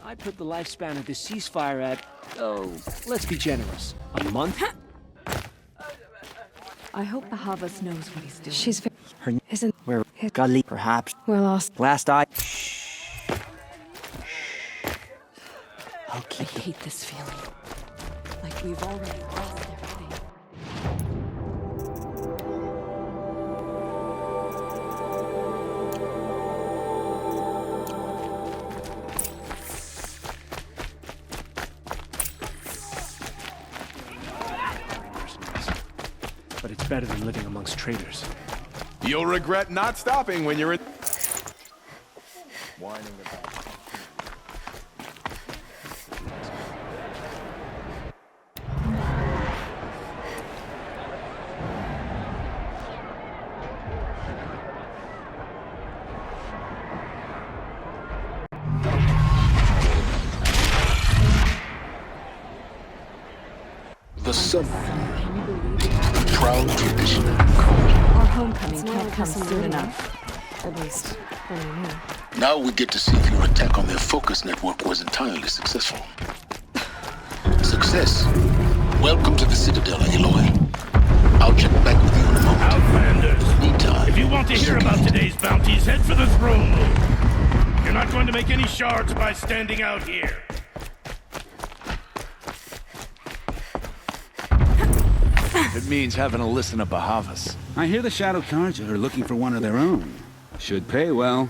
I put the lifespan of the ceasefire at, oh, let's be generous, a month? I hope Bahavas knows what he's doing. She's Her isn't where godly perhaps we're lost. last I I'll I keep the hate this feeling. Like we've already lost everything. But it's better than living amongst traitors. You'll regret not stopping when you're in... Whining about... The sun, proud tradition. Our homecoming can't come soon enough. At least, only me. Now we get to see if your attack on their focus network was entirely successful. Success. Welcome to the Citadel, Aloy. I'll check back with you in a moment. Outlanders! Meantime, If you want to hear about today's bounties, head for the throne room. You're not going to make any shards by standing out here. It means having to listen to Bahavas. I hear the Shadow Carja are looking for one of their own. Should pay well.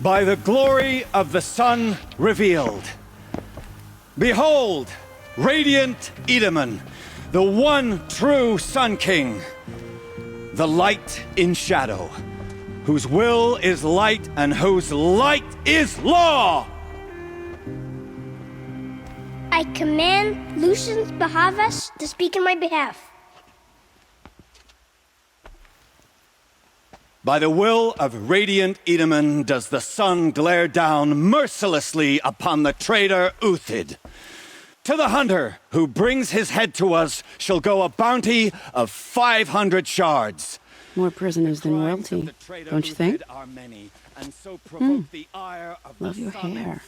By the glory of the sun revealed. Behold, radiant Edaman, the one true Sun King. The light in shadow, whose will is light and whose light is law! I command Lucius Bahavas to speak in my behalf. By the will of radiant Edaman does the sun glare down mercilessly upon the traitor Uthid. To the hunter who brings his head to us shall go a bounty of 500 shards. More prisoners than royalty, don't you think? Love your hair.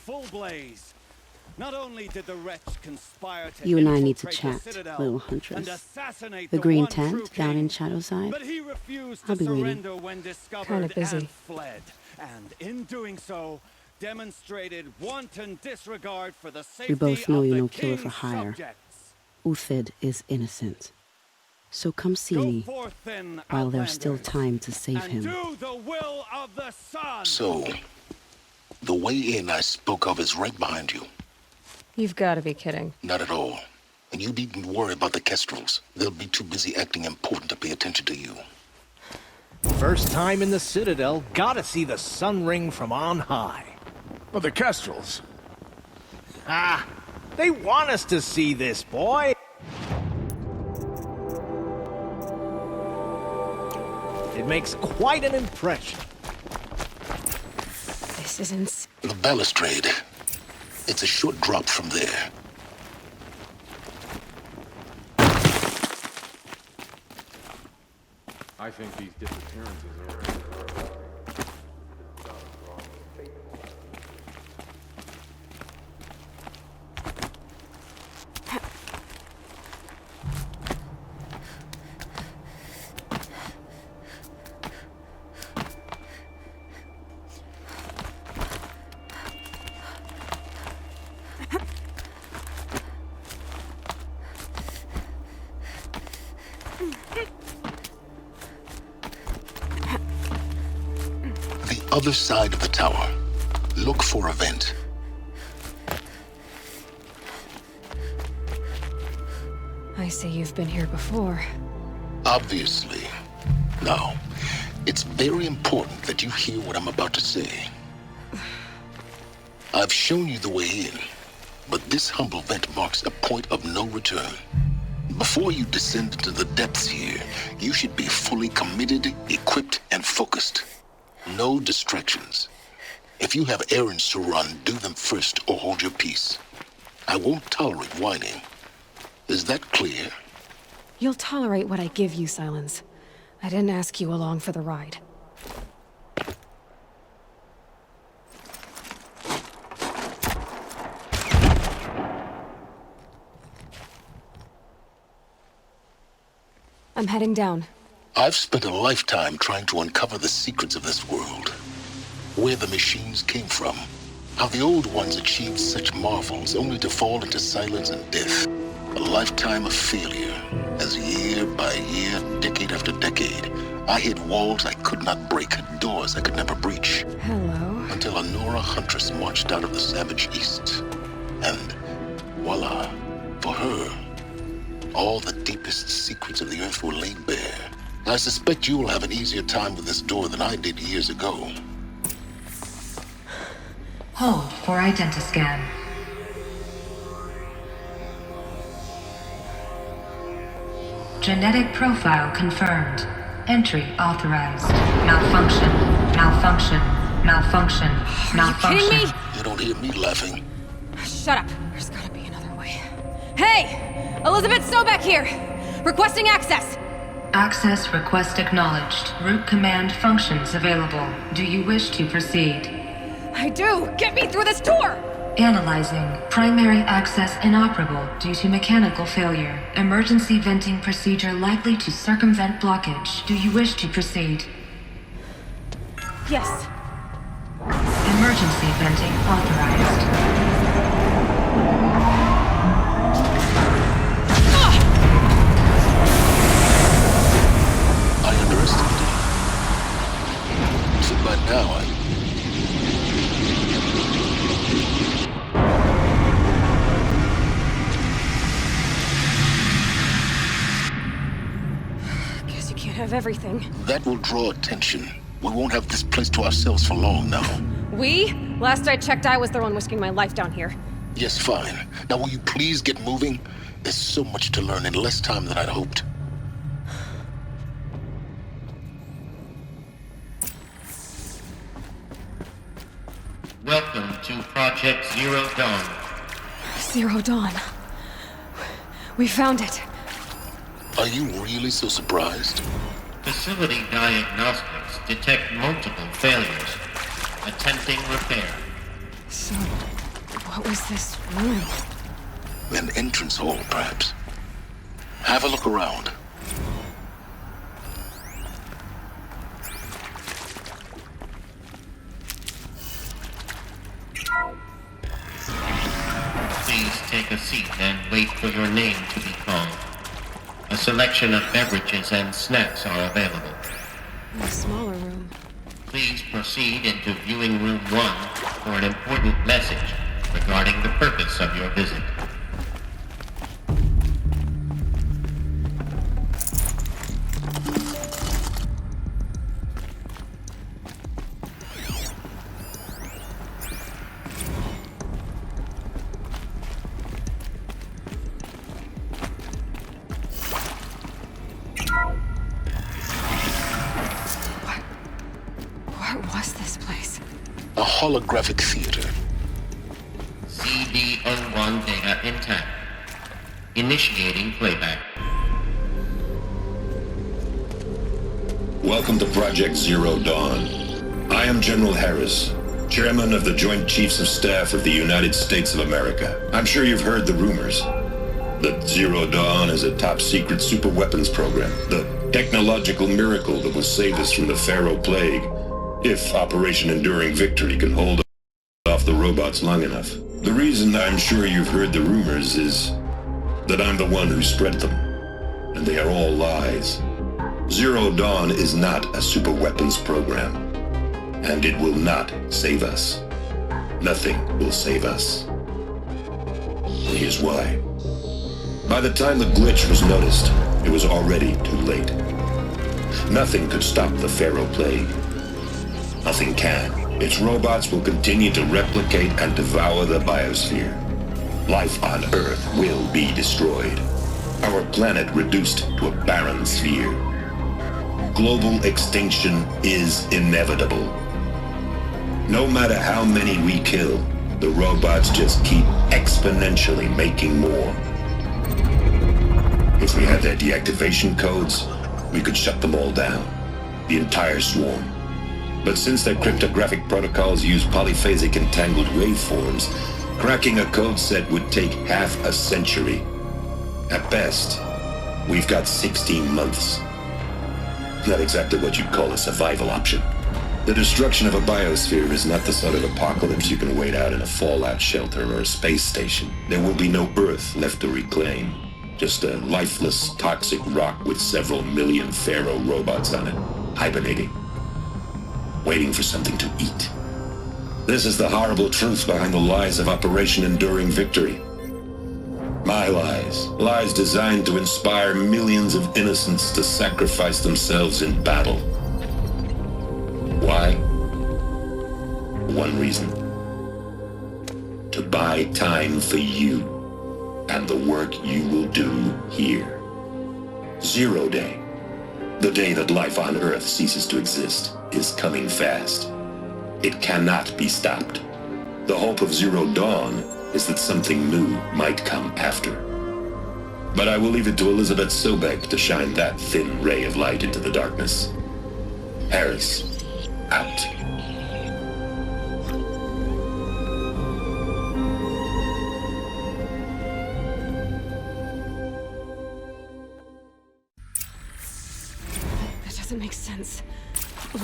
Not only did the wretch conspire to You and I need to infiltrate the chat, Citadel little and huntress. assassinate The the green one true tent down king, in Shadowside. but he refused I'll to be waiting. surrender when discovered Kinda busy. and fled, and in doing so, demonstrated wanton disregard for the safety both know of you're the no killer king's for hire. subjects. Uthid is innocent. So come see Go me forth then, while there's still Outlanders, time to save and him. do the will of the sun. So, the way in I spoke of is right behind you. You've got to be kidding. Not at all. And you needn't worry about the Kestrels. They'll be too busy acting important to pay attention to you. First time in the Citadel, gotta see the sun ring from on high. But the Kestrels. Ah, they want us to see this, boy. It makes quite an impression. This is insane. The balustrade. It's a short drop from there. I think these disappearances are... Other side of the tower. Look for a vent. I see you've been here before. Obviously. Now, it's very important that you hear what I'm about to say. I've shown you the way in, but this humble vent marks a point of no return. Before you descend into the depths here, you should be fully committed, equipped, and focused. No distractions. If you have errands to run, do them first or hold your peace. I won't tolerate whining. Is that clear? You'll tolerate what I give you, Silence. I didn't ask you along for the ride. I'm heading down. I've spent a lifetime trying to uncover the secrets of this world. Where the machines came from. How the old ones achieved such marvels only to fall into silence and death. A lifetime of failure, as year by year, decade after decade, I hit walls I could not break, doors I could never breach. Hello. Until a Nora huntress marched out of the savage east. And voila, for her, all the deepest secrets of the earth were laid bare. I suspect you will have an easier time with this door than I did years ago. Hold for identiscan. Genetic profile confirmed. Entry authorized. Malfunction. Malfunction. Malfunction. Malfunction. Are you kidding me? You don't hear me laughing. Shut up. There's gotta be another way. Hey! Elizabeth Sobeck here! Requesting access! Access request acknowledged. Root command functions available. Do you wish to proceed? I do! Get me through this door! Analyzing. Primary access inoperable due to mechanical failure. Emergency venting procedure likely to circumvent blockage. Do you wish to proceed? Yes. Emergency venting authorized. I underestimated you. So by now Guess you can't have everything. that will draw attention. We won't have this place to ourselves for long now. We? Last I checked, I was the one risking my life down here. Yes, fine. Now will you please get moving? There's so much to learn in less time than I'd hoped. Welcome to Project Zero Dawn. Zero Dawn. We found it. Are you really so surprised? Facility diagnostics detect multiple failures. Attempting repair. So, what was this room? An entrance hall, perhaps. Have a look around. Please take a seat and wait for your name to be called. A selection of beverages and snacks are available. A smaller room. Please proceed into viewing room 1 for an important message regarding the purpose of your visit. What was this place? A holographic theater. CD01 data intact. Initiating playback. Welcome to Project Zero Dawn. I am General Harris, Chairman of the Joint Chiefs of Staff of the United States of America. I'm sure you've heard the rumors that Zero Dawn is a top-secret superweapons program, the technological miracle that will save us from the Pharaoh Plague, if Operation Enduring Victory can hold off the robots long enough. The reason I'm sure you've heard the rumors is that I'm the one who spread them, and they are all lies. Zero Dawn is not a superweapons program, and it will not save us. Nothing will save us. Here's why. By the time the glitch was noticed, it was already too late. Nothing could stop the Pharaoh Plague. Nothing can. Its robots will continue to replicate and devour the biosphere. Life on Earth will be destroyed. Our planet reduced to a barren sphere. Global extinction is inevitable. No matter how many we kill, the robots just keep exponentially making more. If we had their deactivation codes, we could shut them all down. The entire swarm. But since their cryptographic protocols use polyphasic entangled waveforms, cracking a code set would take half a century. At best, We've got 16 months. Not exactly what you'd call a survival option. The destruction of a biosphere is not the sort of apocalypse you can wait out in a fallout shelter or a space station. There will be no Earth left to reclaim. Just a lifeless, toxic rock with several million Pharaoh robots on it, hibernating, waiting for something to eat. This is the horrible truth behind the lies of Operation Enduring Victory. My lies. Lies designed to inspire millions of innocents to sacrifice themselves in battle. Why? One reason. To buy time for you and the work you will do here. 0 Day, the day that life on Earth ceases to exist, is coming fast. It cannot be stopped. The hope of Zero Dawn is that something new might come after. But I will leave it to Elizabeth Sobek to shine that thin ray of light into the darkness. Harris, out. That doesn't make sense.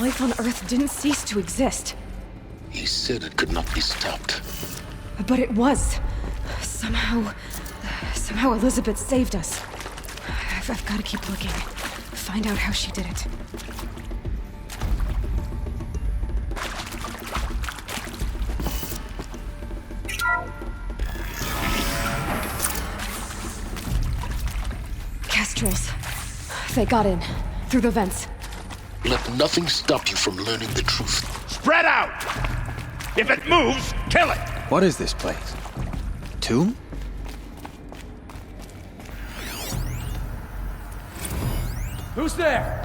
Life on Earth didn't cease to exist. He said it could not be stopped. But it was. Somehow Elizabeth saved us. I've got to keep looking. Find out how she did it. Kestrels. They got in. Through the vents. Let nothing stop you from learning the truth. Spread out! If it moves, kill it! What is this place? Tomb? Who's there?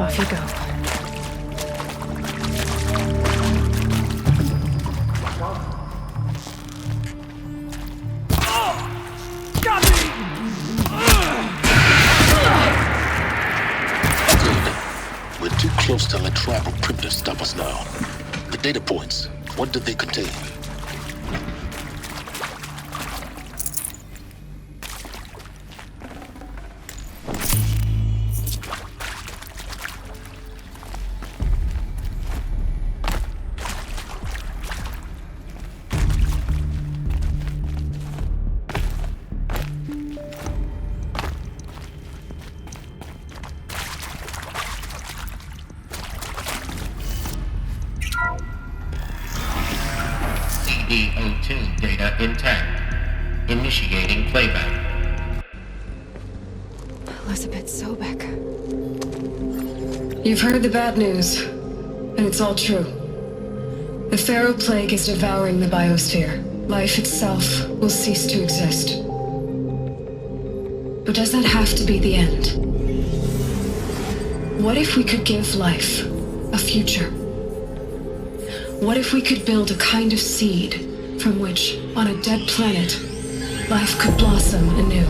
Off you go. Got me! We're too close to let tribal primitives stop us now. The data points, what did they contain? CD02 data intact. Initiating playback. Elizabeth Sobek. You've heard the bad news, and it's all true. The Pharaoh Plague is devouring the biosphere. Life itself will cease to exist. But does that have to be the end? What if we could give life a future? What if we could build a kind of seed from which, on a dead planet, life could blossom anew?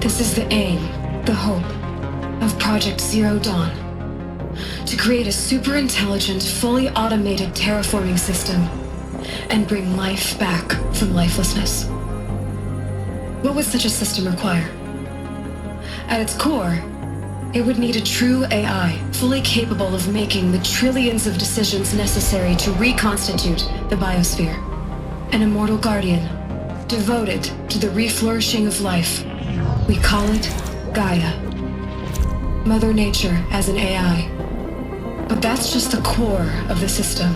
This is the aim, the hope, of Project Zero Dawn. To create a super-intelligent, fully automated terraforming system and bring life back from lifelessness. What would such a system require? At its core, it would need a true AI, fully capable of making the trillions of decisions necessary to reconstitute the biosphere. An immortal guardian, devoted to the reflourishing of life. We call it Gaia. Mother Nature as an AI. But that's just the core of the system.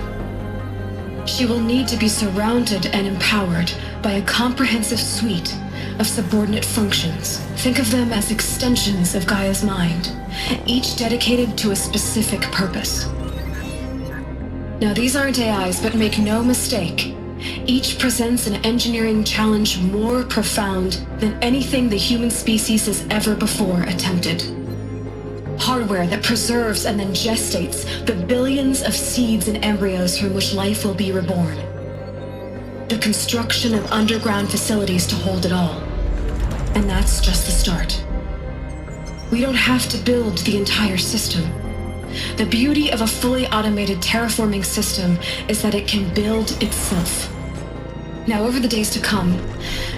She will need to be surrounded and empowered by a comprehensive suite of subordinate functions. Think of them as extensions of Gaia's mind, each dedicated to a specific purpose. Now, these aren't AIs, but make no mistake, each presents an engineering challenge more profound than anything the human species has ever before attempted. Hardware that preserves and then gestates the billions of seeds and embryos from which life will be reborn. The construction of underground facilities to hold it all. And that's just the start. We don't have to build the entire system. The beauty of a fully automated terraforming system is that it can build itself. Now, over the days to come,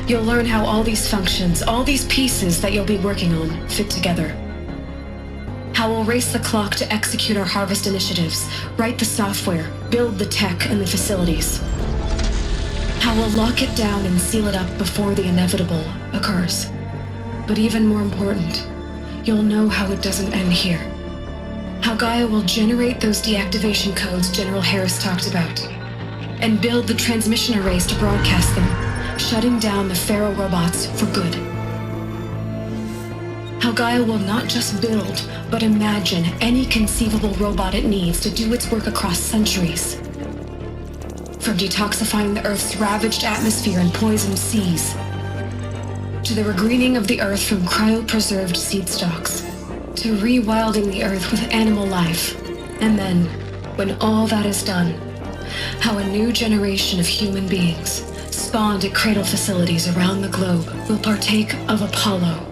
you'll learn how all these functions, all these pieces that you'll be working on, fit together. How we'll race the clock to execute our harvest initiatives, write the software, build the tech and the facilities. How we'll lock it down and seal it up before the inevitable occurs. But even more important, you'll know how it doesn't end here. How Gaia will generate those deactivation codes General Harris talked about, and build the transmission arrays to broadcast them, shutting down the Pharaoh robots for good. How Gaia will not just build, but imagine any conceivable robot it needs to do its work across centuries. From detoxifying the Earth's ravaged atmosphere and poisoned seas, to the regreening of the Earth from cryopreserved seed stalks, to rewilding the Earth with animal life. And then, when all that is done, how a new generation of human beings, spawned at cradle facilities around the globe, will partake of Apollo,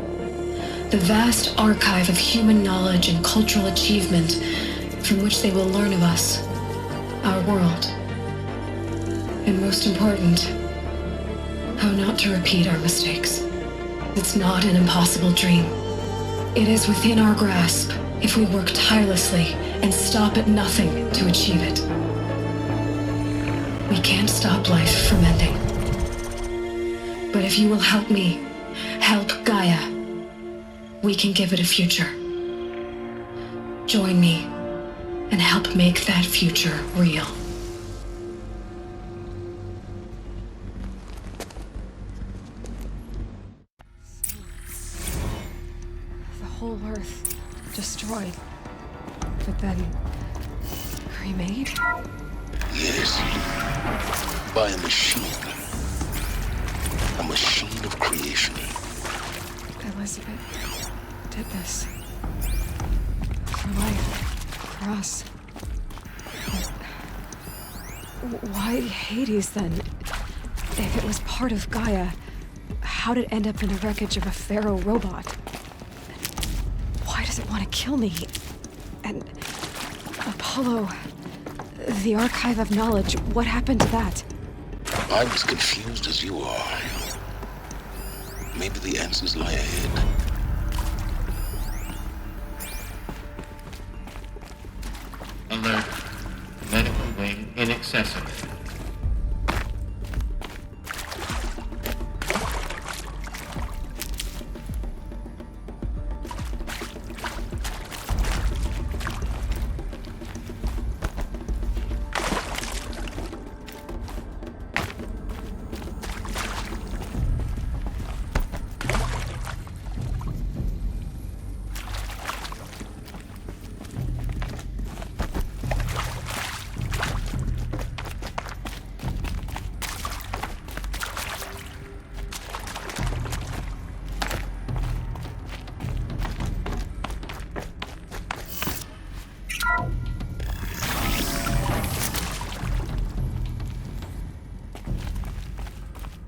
the vast archive of human knowledge and cultural achievement from which they will learn of us, our world. And most important, how not to repeat our mistakes. It's not an impossible dream. It is within our grasp if we work tirelessly and stop at nothing to achieve it. We can't stop life from ending. But if you will help me, help Gaia, we can give it a future. Join me and help make that future real. The whole Earth destroyed, but then remade? Yes. By a machine. A machine of creation. Elizabeth did this. For life. For us. But why Hades then? If it was part of Gaia, how'd it end up in the wreckage of a Pharaoh robot? Why does it want to kill me? And Apollo, the archive of knowledge, what happened to that? I'm as confused as you are. Maybe the answers lie ahead. Alert. Medical wing inaccessible.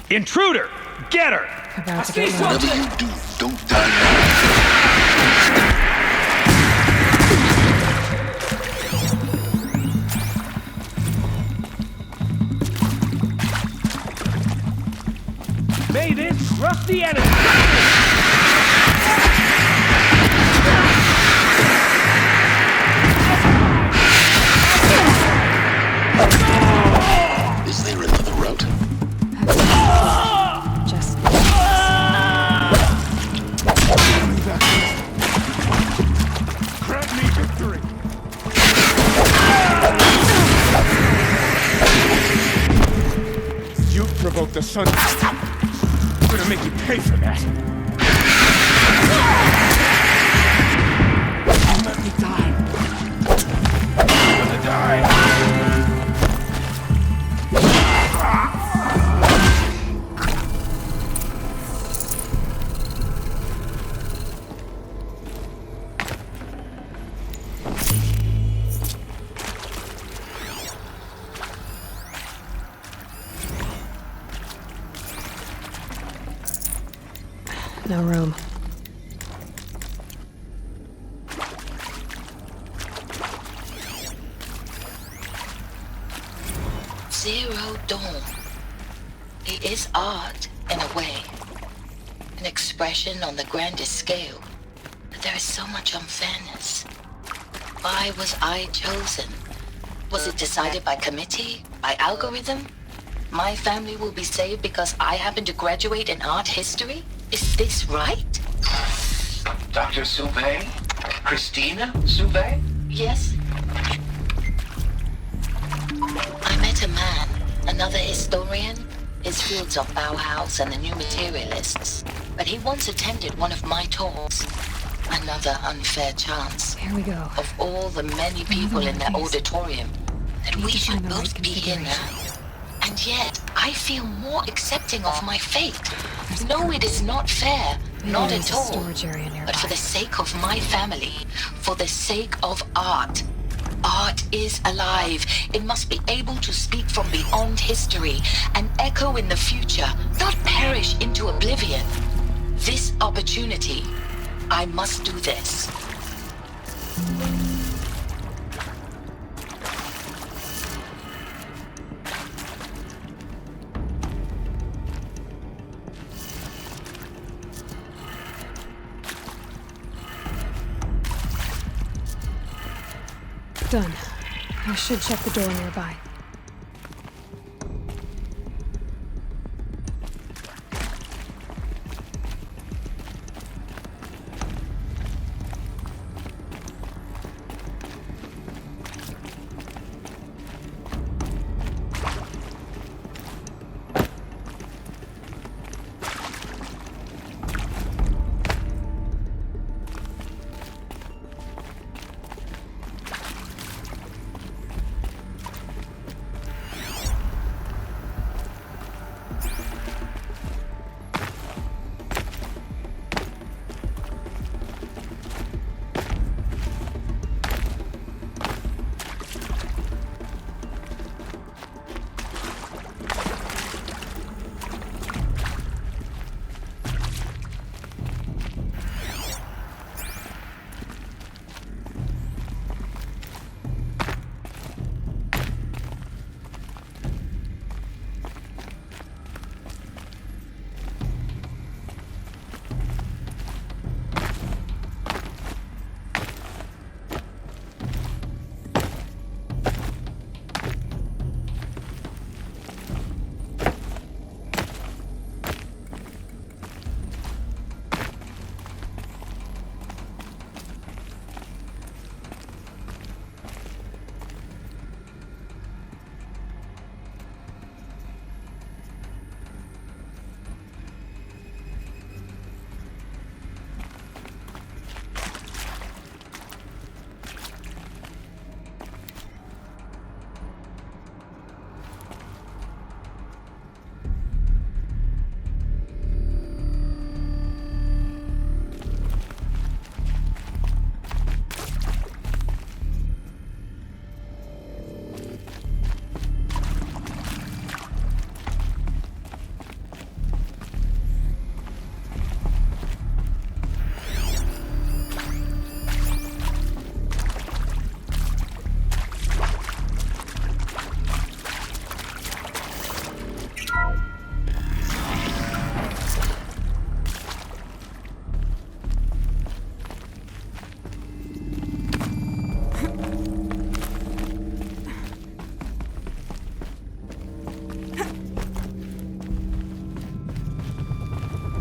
Intruder! Get her! About to get Whatever you do, don't die. May this crush the enemy! Is there another route? Just... Grant me victory! You provoked the sun. I'm gonna make you pay for that. No room. Zero Dawn. It is art, in a way. An expression on the grandest scale. But there is so much unfairness. Why was I chosen? Was it decided by committee? By algorithm? My family will be saved because I happen to graduate in art history? Is this right? Dr. Souvet? Christina Souvet? Yes? I met a man, another historian. His fields are Bauhaus and the New Materialists. But he once attended one of my talks. Another unfair chance. Here we go. Of all the many people in that auditorium, that we should both be here now. And yet, I feel more accepting of my fate. No, it is not fair. Not at all. But for the sake of my family, for the sake of art. Art is alive. It must be able to speak from beyond history and echo in the future, not perish into oblivion. This opportunity, I must do this. Done. I should check the door nearby.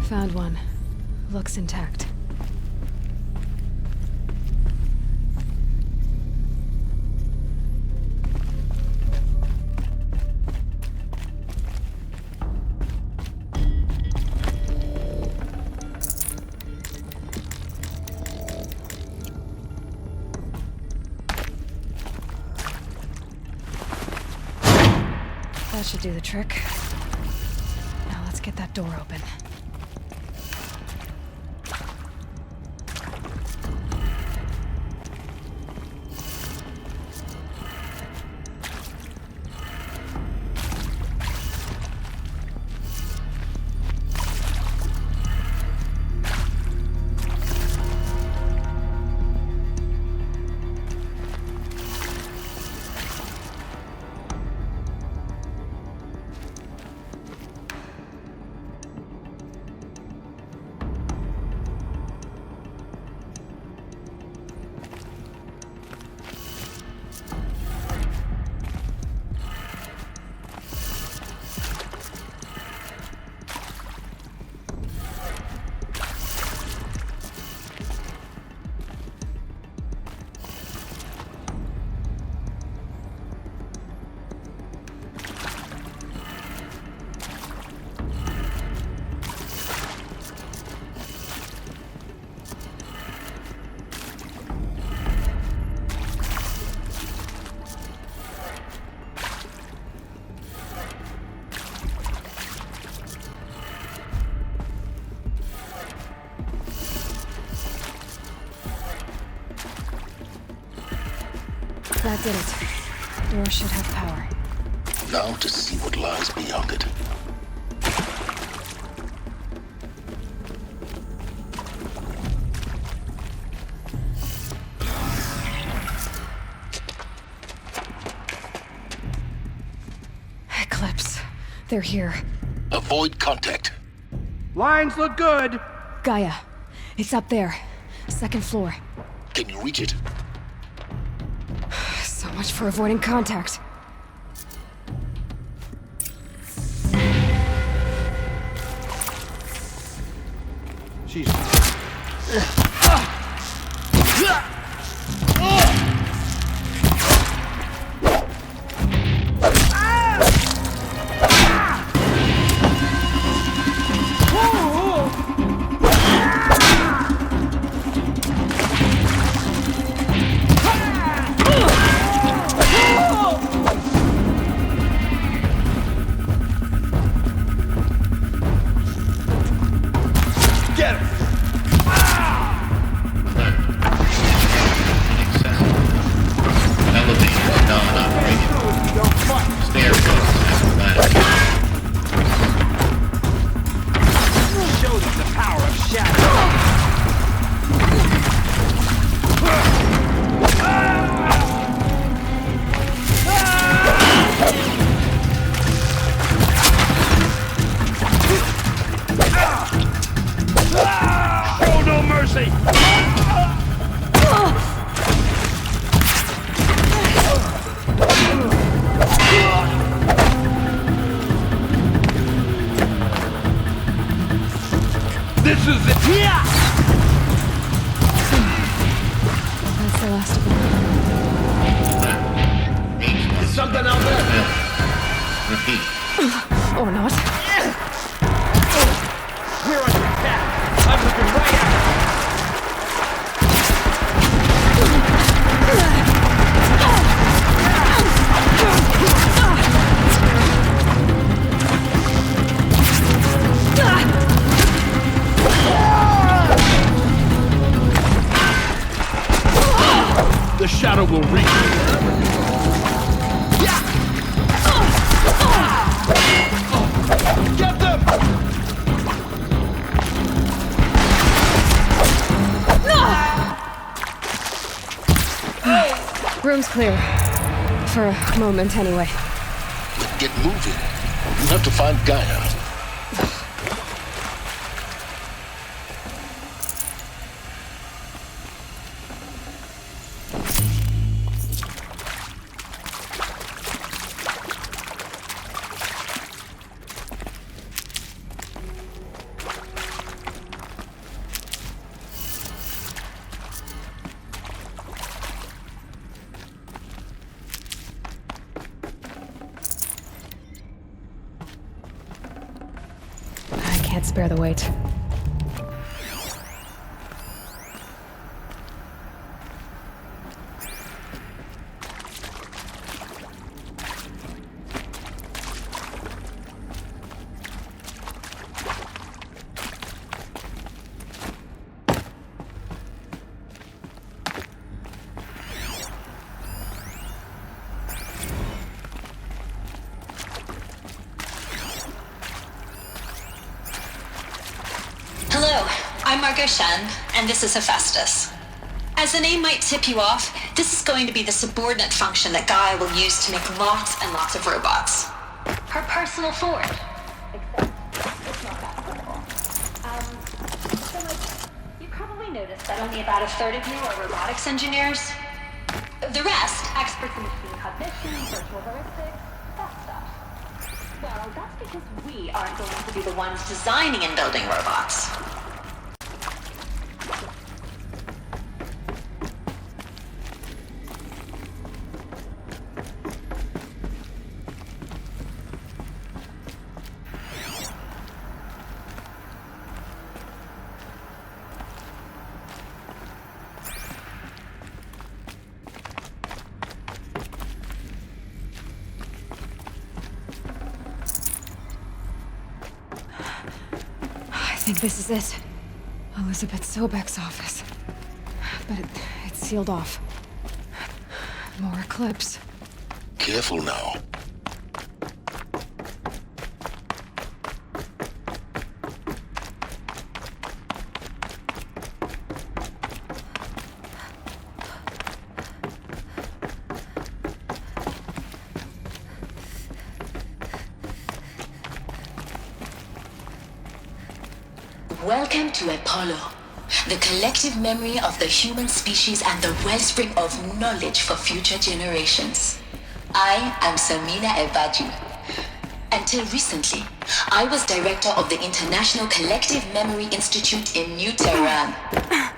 Found one. Looks intact. That should do the trick. Now let's get that door open. That did it. Door should have power. Now to see what lies beyond it. Eclipse. They're here. Avoid contact. Lines look good. Gaia. It's up there. Second floor. Can you reach it? So much for avoiding contact. Jesus. This is it. Yeah! That's the last of them. There's something out there. Repeat. Or not. We're under attack. I'm looking right at it. The shadow will reach you. Get them! Room's clear. For a moment, anyway. Then get moving. You have to find Gaia. Can't spare the weight. I'm Margot Shen, and this is Hephaestus. As the name might tip you off, this is going to be the subordinate function that Gaia will use to make lots and lots of robots. Her personal forge. Except, it's not that simple. You probably noticed that only about a third of you are robotics engineers. The rest, experts in machine cognition, virtual heuristics, that stuff. Well, that's because we aren't going to be the ones designing and building robots. I think this is it. Elizabeth Sobek's office. But it's sealed off. More Eclipse. Careful now. Welcome to Apollo, the collective memory of the human species and the wellspring of knowledge for future generations. I am Samina Ebaju. Until recently, I was director of the International Collective Memory Institute in New Tehran.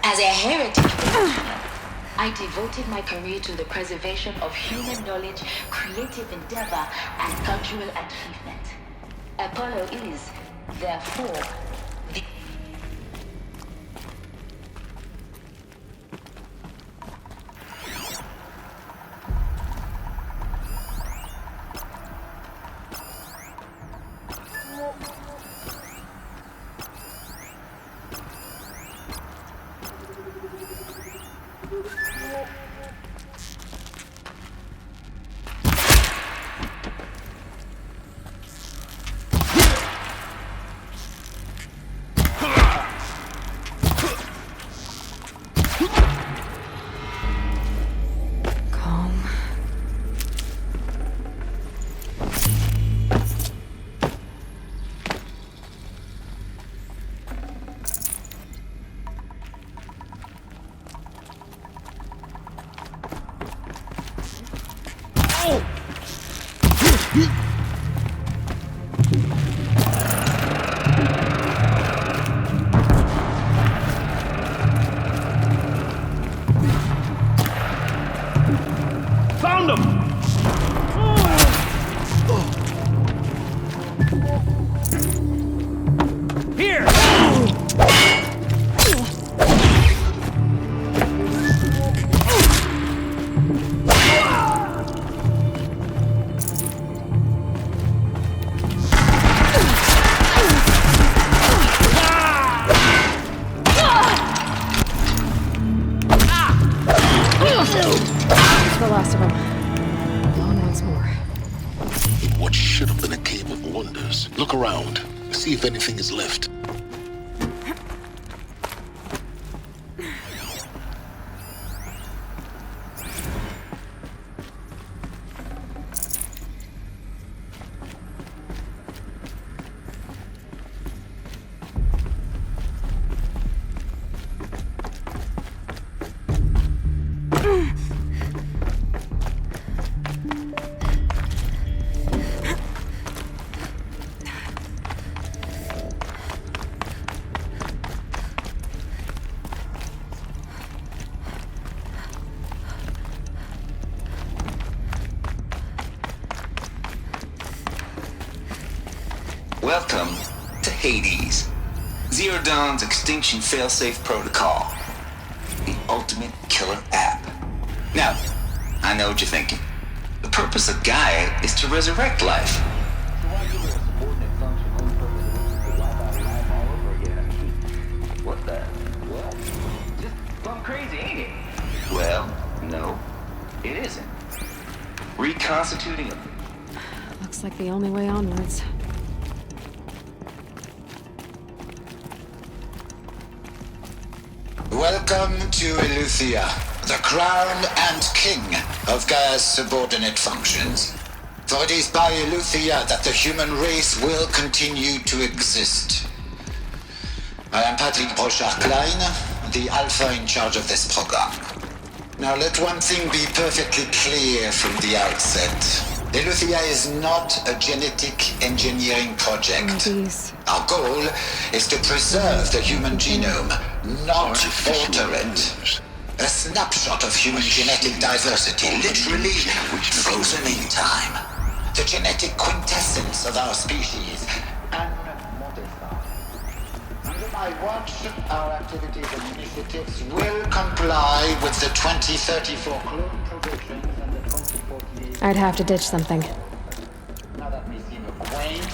As a heritage practitioner, I devoted my career to the preservation of human knowledge, creative endeavor, and cultural achievement. Apollo is, therefore, the Found him! Here! That's the last of them. Alone once more. What should have been a cave of wonders. Look around. See if anything is left. Welcome to Hades, Zero Dawn's extinction failsafe protocol, the ultimate killer app. Now, I know what you're thinking. The purpose of Gaia is to resurrect life. What the? What? Just plumb crazy, ain't it? Well, no, it isn't. Reconstituting a... Looks like the only way onwards. Welcome to Eleuthia, the crown and king of Gaia's subordinate functions. For it is by Eleuthia that the human race will continue to exist. I am Patrick Brochard-Klein, the Alpha in charge of this program. Now let one thing be perfectly clear from the outset. Eleuthia is not a genetic engineering project. Our goal is to preserve the human genome, not alter it. A snapshot of human genetic diversity, literally frozen in time. The genetic quintessence of our species, unmodified. Under my watch, our activities and initiatives will comply with the 2034 clone provisions and the 2048... I'd have to ditch something. Now that may seem a quaint,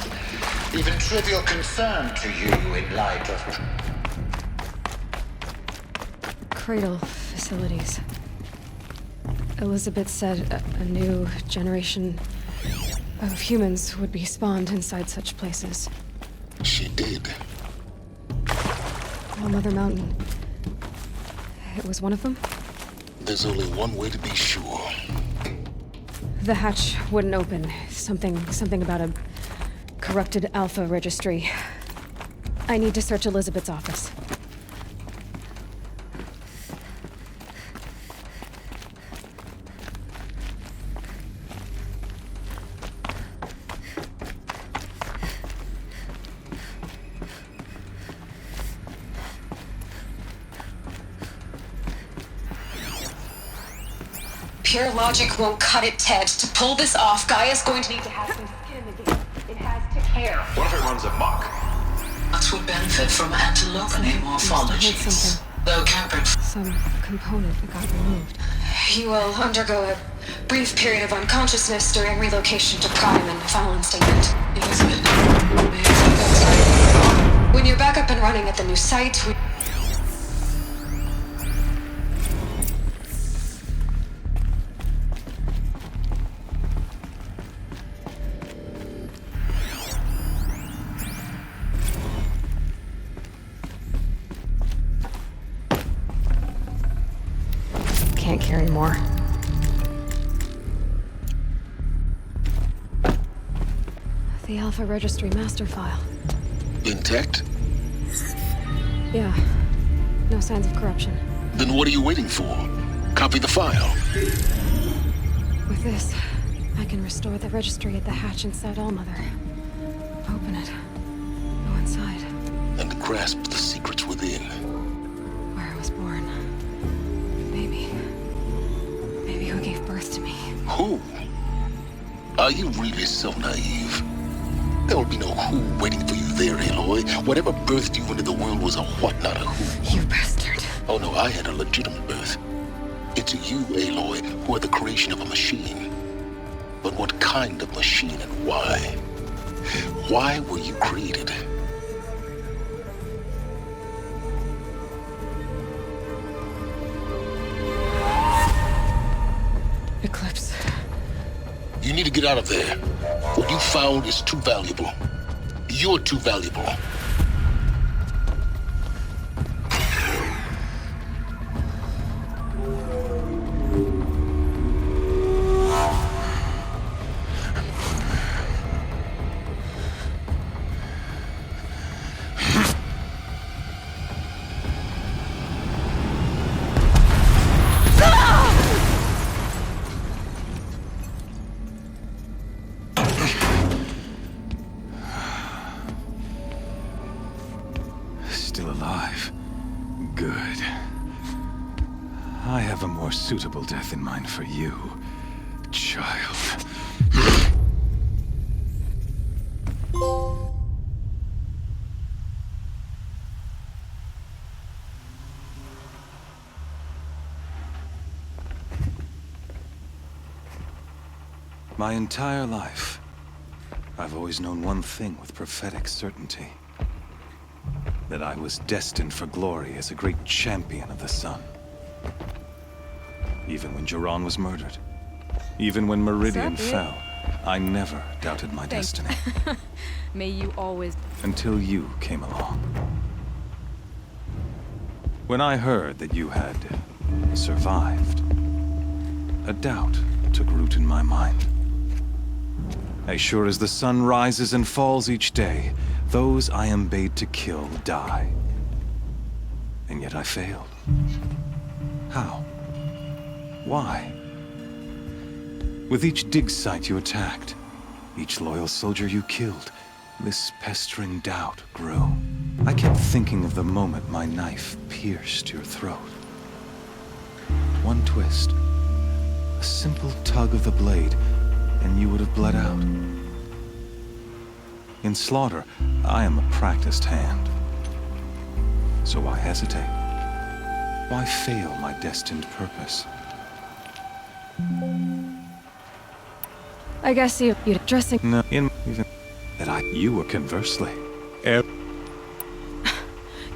even trivial concern to you in light of... Cradle facilities. Elizabeth said a new generation of humans would be spawned inside such places. She did. Oh, Mother Mountain. It was one of them? There's only one way to be sure. The hatch wouldn't open. Something about a corrupted Alpha registry. I need to search Elizabeth's office. Pure logic won't cut it, Ted. To pull this off, Gaia's going to need to have some skin in the game. It has to care. What if it runs amok? That would benefit from antilope morphologies. Though Capert... Some component that got removed. You will undergo a brief period of unconsciousness during relocation to Prime and final instatement. When you're back up and running at the new site, we... Can't carry more. The Alpha Registry master file. Intact? Yeah. No signs of corruption. Then what are you waiting for? Copy the file. With this, I can restore the registry at the hatch inside Allmother. Open it. Go inside. And grasp the secrets within. Where I was born. Maybe who gave birth to me. Who? Are you really so naive? There will be no who waiting for you there, Aloy. Whatever birthed you into the world was a what, not a who. You bastard. Oh no, I had a legitimate birth. It's you, Aloy, who are the creation of a machine. But what kind of machine and why? Why were you created? Eclipse. You need to get out of there. What you found is too valuable. You're too valuable. Still alive. Good. I have a more suitable death in mind for you, child. My entire life, I've always known one thing with prophetic certainty. That I was destined for glory as a great champion of the sun. Even when Jiran was murdered. Even when Meridian fell. I never doubted my destiny. May you always... Until you came along. When I heard that you had survived, a doubt took root in my mind. As sure as the sun rises and falls each day, those I am bade to kill die. And yet I failed. How? Why? With each dig site you attacked, each loyal soldier you killed, this pestering doubt grew. I kept thinking of the moment my knife pierced your throat. One twist, a simple tug of the blade, and you would have bled out. In slaughter, I am a practiced hand. So why hesitate? Why fail my destined purpose? I guess you're dressing. No, even that you were conversely.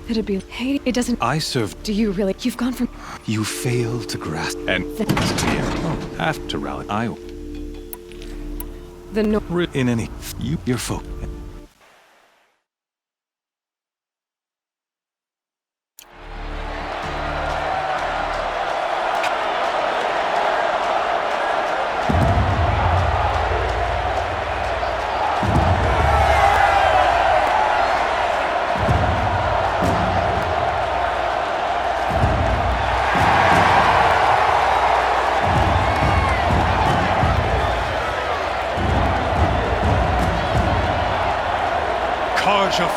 It'd be hate. It doesn't. I served. Do you really? You've gone from. You fail to grasp and have to rally. The no. In any your folk.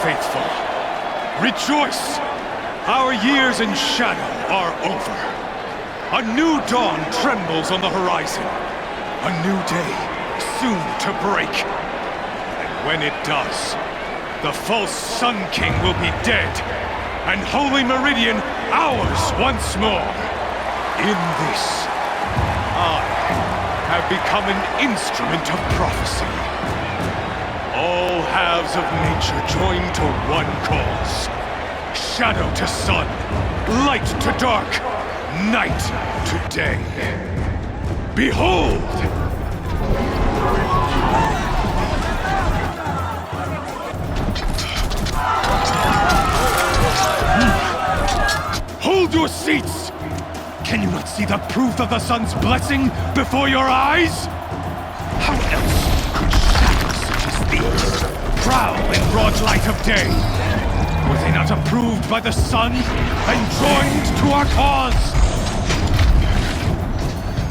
Faithful, rejoice! Our years in shadow are over. A new dawn trembles on the horizon. A new day soon to break. And when it does, the false Sun King will be dead, and Holy Meridian ours once more. In this, I have become an instrument of prophecy. All halves of nature join to one cause. Shadow to sun, light to dark, night to day. Behold! Hold your seats! Can you not see the proof of the sun's blessing before your eyes? How else could shadows such as these prowl in broad light of day? Were they not approved by the sun and joined to our cause?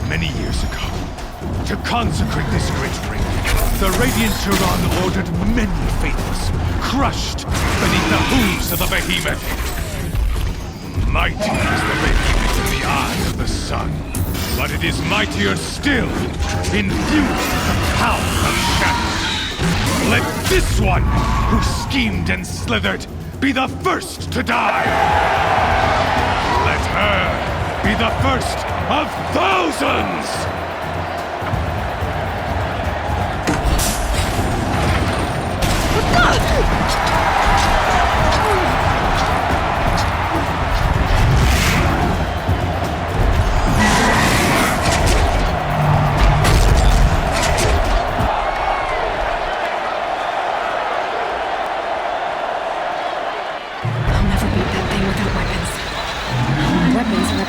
Many years ago, to consecrate this great ring, the Radiant Turon ordered many faithless, crushed beneath the hooves of the behemoth. Mighty is the behemoth in the eyes of the sun, but it is mightier still, infused with the power of shadow. Let this one, who schemed and slithered, be the first to die! Let her be the first of thousands!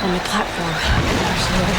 On the platform. Actually,